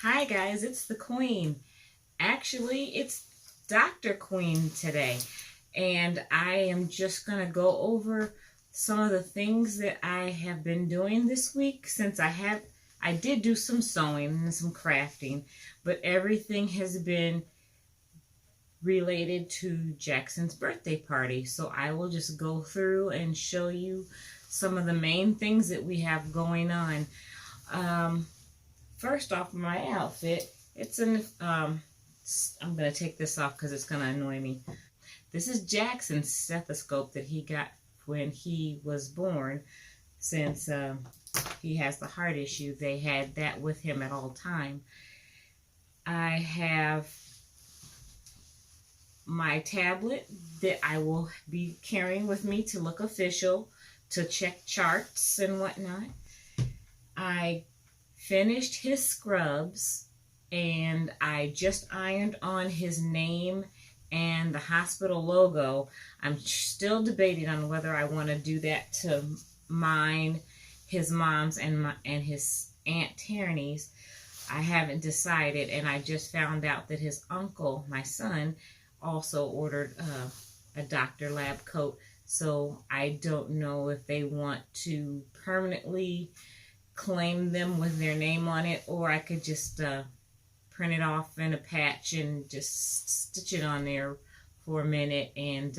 Hi guys, it's the Queen. Actually, it's Dr. Queen today. And I am just going to go over some of the things that I have been doing this week since I did do some sewing and some crafting, but everything has been related to Jackson's birthday party. So I will just go through and show you some of the main things that we have going on. First off, my outfit, it's an, I'm going to take this off because it's going to annoy me. This is Jackson's stethoscope that he got when he was born. Since he has the heart issue, they had that with him at all time. I have my tablet that I will be carrying with me to look official, to check charts and whatnot. I finished his scrubs and I just ironed on his name and the hospital logo. I'm still debating on whether I want to do that to mine, his mom's, and his Aunt Tierney's. I haven't decided, and I just found out that his uncle, my son, also ordered a Dr. Lab coat, so I don't know if they want to permanently claim them with their name on it, or I could just print it off in a patch and just stitch it on there for a minute, and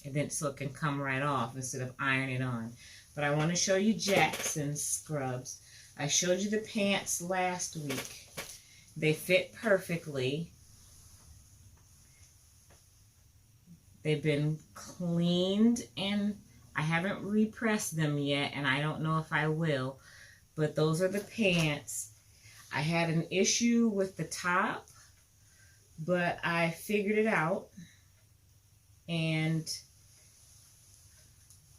then so it can come right off instead of iron it on. But I want to show you Jackson's scrubs. I showed you the pants last week. They fit perfectly. They've been cleaned, and I haven't repressed them yet, and I don't know if I will. But those are the pants. I had an issue with the top, but I figured it out. And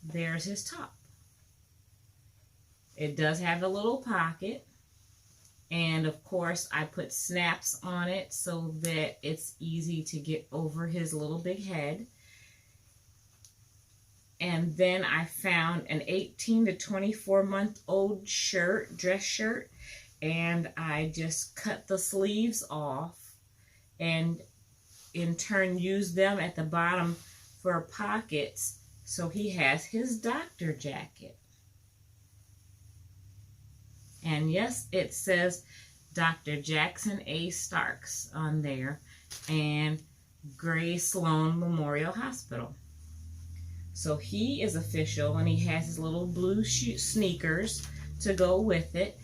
there's his top. It does have a little pocket. And of course, I put snaps on it so that it's easy to get over his little big head. And then I found an 18 to 24-month-old shirt, dress shirt, and I just cut the sleeves off and in turn used them at the bottom for pockets, so he has his doctor jacket. And yes, it says Dr. Jackson A. Starks on there and Gray Sloan Memorial Hospital. So he is official, and he has his little blue sneakers to go with it.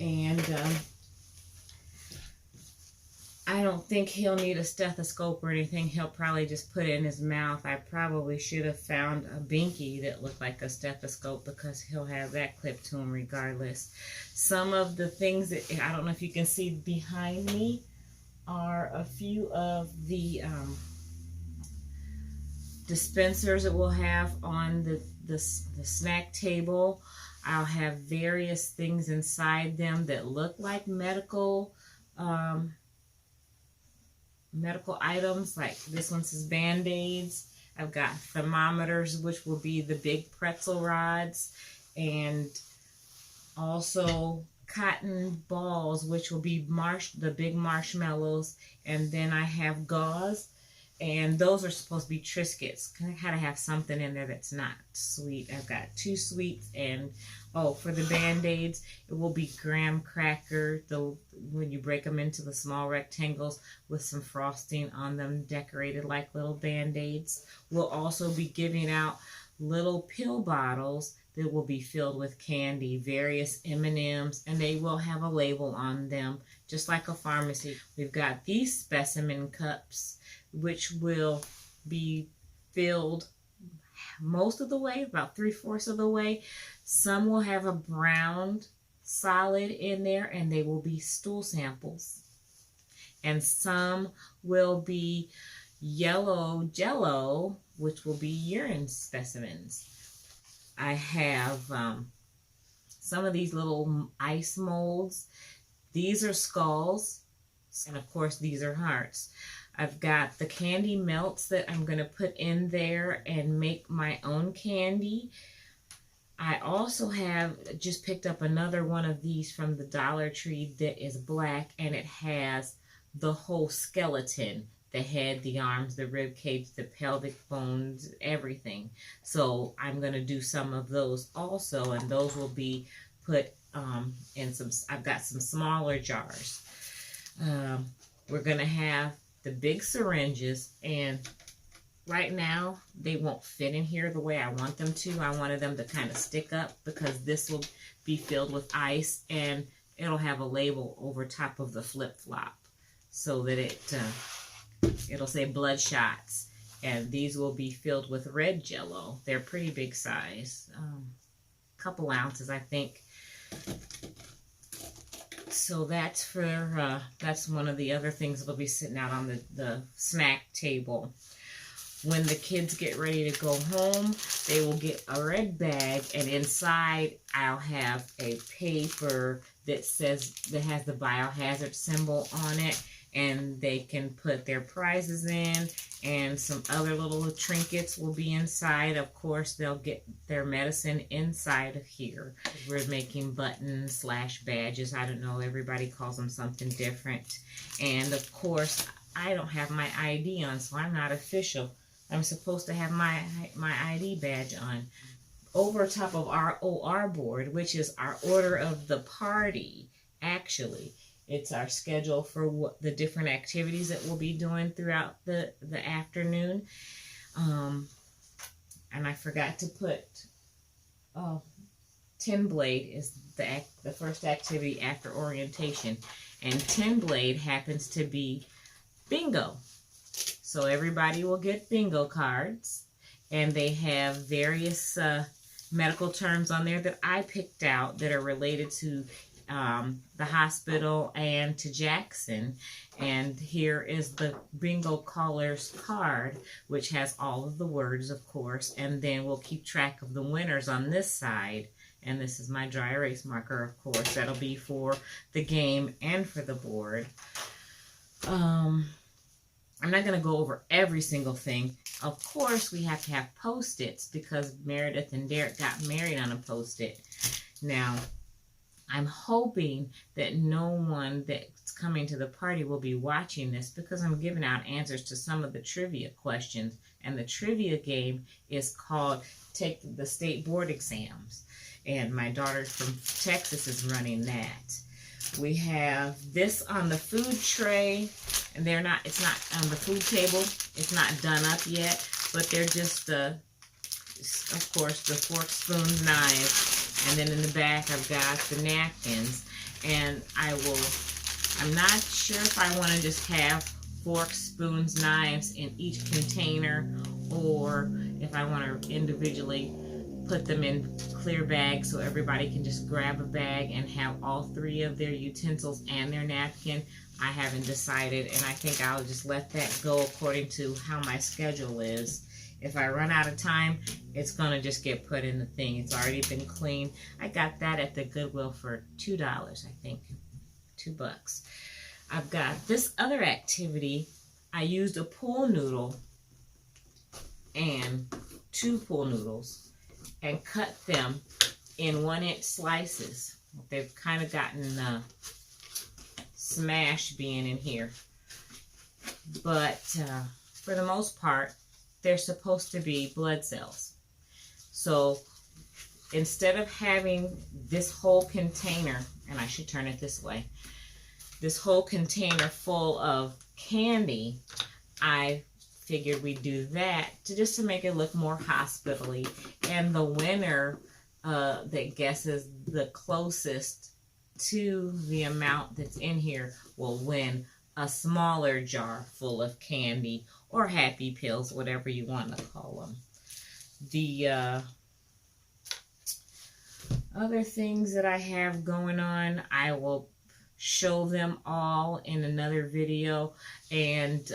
And I don't think he'll need a stethoscope or anything. He'll probably just put it in his mouth. I probably should have found a binky that looked like a stethoscope, because he'll have that clipped to him regardless. Some of the things that, I don't know if you can see behind me, are a few of the dispensers that we'll have on the snack table. I'll have various things inside them that look like medical items. Like this one says Band-Aids. I've got thermometers, which will be the big pretzel rods, and also cotton balls, which will be the big marshmallows. And then I have gauze, and those are supposed to be Triscuits. I gotta have something in there that's not sweet. I've got 2 sweets, and for the Band-Aids, it will be graham cracker, when you break them into the small rectangles with some frosting on them, decorated like little Band-Aids. We'll also be giving out little pill bottles that will be filled with candy, various M&Ms, and they will have a label on them, just like a pharmacy. We've got these specimen cups, which will be filled most of the way, about 3/4 of the way. Some will have a brown solid in there, and they will be stool samples. And some will be yellow jello, which will be urine specimens. I have some of these little ice molds. These are skulls, and of course these are hearts. I've got the candy melts that I'm going to put in there and make my own candy. I also have just picked up another one of these from the Dollar Tree that is black, and it has the whole skeleton, the head, the arms, the rib cage, the pelvic bones, everything. So I'm going to do some of those also, and those will be put in some, I've got some smaller jars. We're going to have the big syringes, and right now, they won't fit in here the way I want them to. I wanted them to kind of stick up because this will be filled with ice, and it'll have a label over top of the flip-flop so that it'll say blood shots. And these will be filled with red Jell-O. They're pretty big size, couple ounces, I think. So that's for that's one of the other things that'll be sitting out on the snack table. When the kids get ready to go home, they will get a red bag, and inside I'll have a paper that has the biohazard symbol on it, and they can put their prizes in, and some other little trinkets will be inside. Of course, they'll get their medicine inside of here. We're making buttons / badges. I don't know, everybody calls them something different. And of course, I don't have my ID on, so I'm not official. I'm supposed to have my ID badge on. Over top of our OR board, which is our order of the party, actually. It's our schedule for what the different activities that we'll be doing throughout the afternoon. And I forgot to put, Tin Blade is the first activity after orientation. And Tin Blade happens to be bingo. So everybody will get bingo cards, and they have various medical terms on there that I picked out that are related to the hospital and to Jackson. And here is the bingo caller's card, which has all of the words, of course, and then we'll keep track of the winners on this side. And this is my dry erase marker, of course. That'll be for the game and for the board. I'm not going to go over every single thing. Of course, we have to have Post-its because Meredith and Derek got married on a Post-it. Now, I'm hoping that no one that's coming to the party will be watching this because I'm giving out answers to some of the trivia questions. And the trivia game is called Take the State Board Exams. And my daughter from Texas is running that. We have this on the food tray, and it's not on the food table. It's not done up yet, but they're just of course, the forks, spoons, knives, and then in the back I've got the napkins. And I'm not sure if I want to just have forks, spoons, knives in each container, or if I want to individually put them in clear bags so everybody can just grab a bag and have all three of their utensils and their napkin. I haven't decided, and I think I'll just let that go according to how my schedule is. If I run out of time, it's going to just get put in the thing. It's already been cleaned. I got that at the Goodwill for $2, I think. $2. I've got this other activity. I used a pool noodle and 2 pool noodles and cut them in 1-inch slices. They've kind of gotten smashed being in here. But for the most part, they're supposed to be blood cells. So instead of having this whole container, and I should turn it this way, this whole container full of candy, I figured we'd do that just to make it look more hospital-y. And the winner that guesses the closest to the amount that's in here will win a smaller jar full of candy or happy pills, whatever you want to call them. The other things that I have going on, I will show them all in another video. And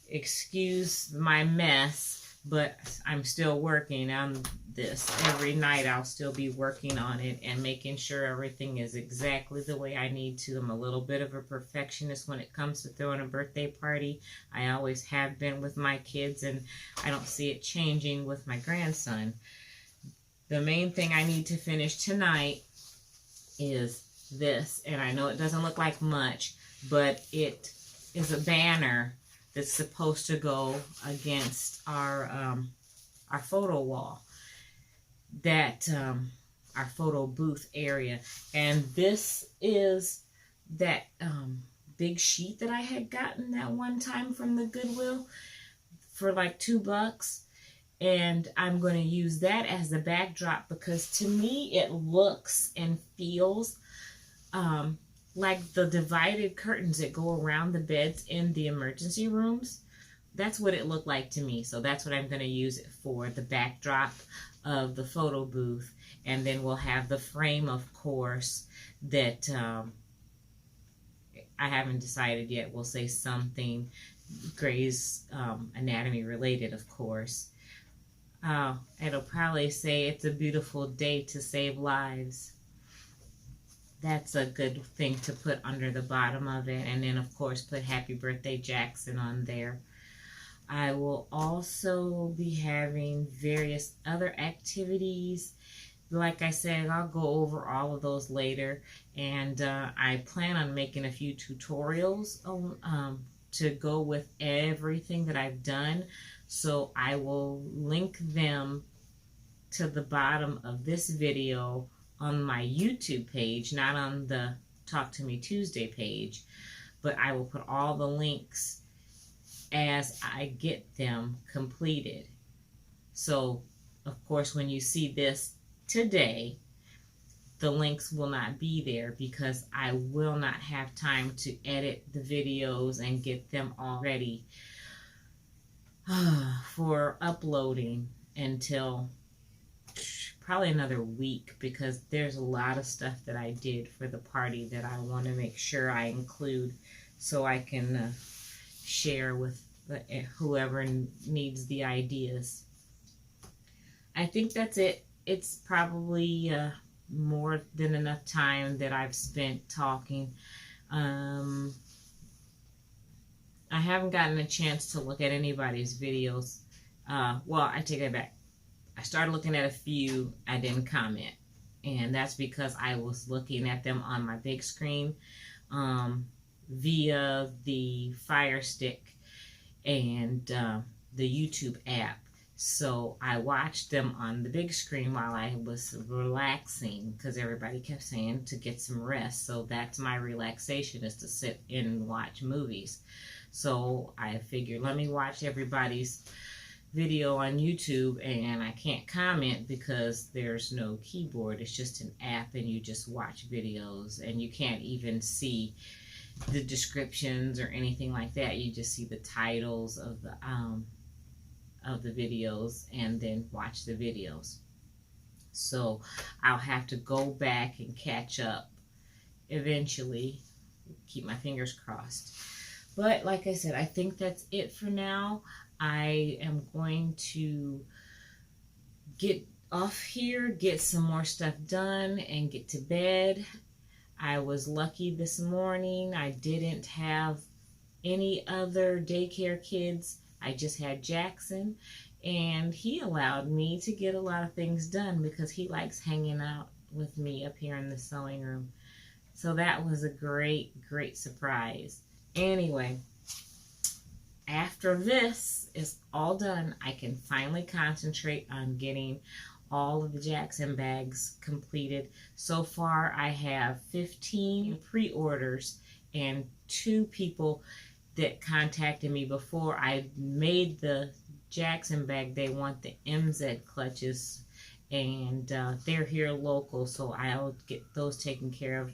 excuse my mess, but I'm still working on this. Every night I'll still be working on it and making sure everything is exactly the way I need to. I'm a little bit of a perfectionist when it comes to throwing a birthday party. I always have been with my kids, and I don't see it changing with my grandson. The main thing I need to finish tonight is this. And I know it doesn't look like much, but it is a banner that's supposed to go against our photo wall, that our photo booth area. And this is that big sheet that I had gotten that one time from the Goodwill for like $2. And I'm going to use that as the backdrop because to me it looks and feels like the divided curtains that go around the beds in the emergency rooms. That's what it looked like to me. So that's what I'm going to use it for, the backdrop of the photo booth. And then we'll have the frame, of course, that I haven't decided yet. We'll say something Grey's Anatomy related, of course. It'll probably say it's a beautiful day to save lives. That's a good thing to put under the bottom of it. And then, of course, put Happy Birthday Jackson on there. I will also be having various other activities. Like I said, I'll go over all of those later. And I plan on making a few tutorials to go with everything that I've done. So I will link them to the bottom of this video on my YouTube page, not on the Talk to Me Tuesday page, but I will put all the links as I get them completed. So, of course, when you see this today, the links will not be there because I will not have time to edit the videos and get them all ready for uploading until probably another week, because there's a lot of stuff that I did for the party that I want to make sure I include so I can share with whoever needs the ideas. I think that's it. It's probably more than enough time that I've spent talking. I haven't gotten a chance to look at anybody's videos. Well, I take it back. I started looking at a few. I didn't comment. And that's because I was looking at them on my big screen via the Fire Stick and the YouTube app. So I watched them on the big screen while I was relaxing, because everybody kept saying to get some rest. So that's my relaxation, is to sit and watch movies. So I figured, let me watch everybody's video on YouTube, and I can't comment because there's no keyboard. It's just an app and you just watch videos, and you can't even see the descriptions or anything like that. You just see the titles of the videos and then watch the videos. So I'll have to go back and catch up eventually. Keep my fingers crossed. But like I said, I think that's it for now. I am going to get off here, get some more stuff done, and get to bed. I was lucky this morning. I didn't have any other daycare kids. I just had Jackson, and he allowed me to get a lot of things done because he likes hanging out with me up here in the sewing room. So that was a great, great surprise. Anyway, after this is all done, I can finally concentrate on getting all of the Jackson bags completed. So far, I have 15 pre-orders and 2 people that contacted me before I made the Jackson bag. They want the MZ clutches, and they're here local, so I'll get those taken care of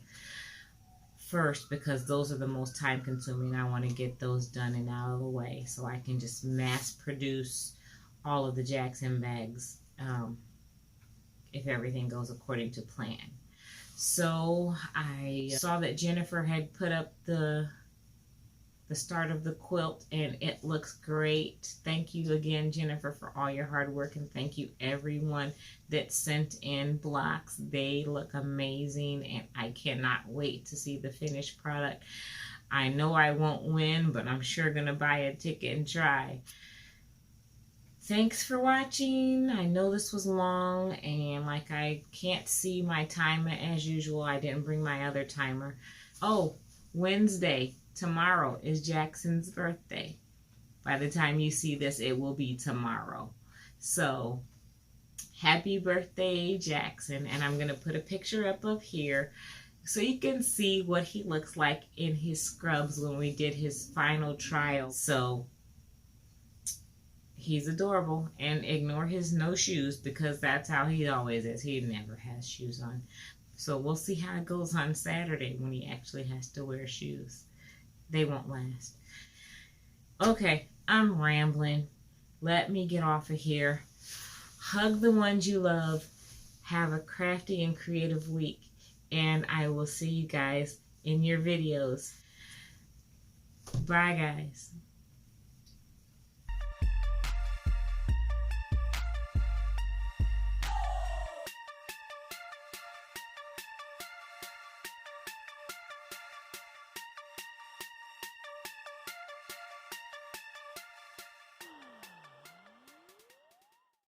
first because those are the most time consuming. I want to get those done and out of the way so I can just mass produce all of the Jackson bags if everything goes according to plan. So I saw that Jennifer had put up the start of the quilt, and it looks great. Thank you again, Jennifer, for all your hard work, and thank you everyone that sent in blocks. They look amazing, and I cannot wait to see the finished product. I know I won't win, but I'm sure gonna buy a ticket and try. thanks for watching. I know this was long, and like I can't see my timer as usual. I didn't bring my other timer. Oh, Wednesday, tomorrow is Jackson's birthday. By the time you see this, it will be tomorrow. So, happy birthday, Jackson. And I'm going to put a picture up of here so you can see what he looks like in his scrubs when we did his final trial. So, he's adorable. And ignore his no shoes because that's how he always is. He never has shoes on. So, we'll see how it goes on Saturday when he actually has to wear shoes. They won't last. Okay, I'm rambling. Let me get off of here. Hug the ones you love. Have a crafty and creative week. And I will see you guys in your videos. Bye, guys.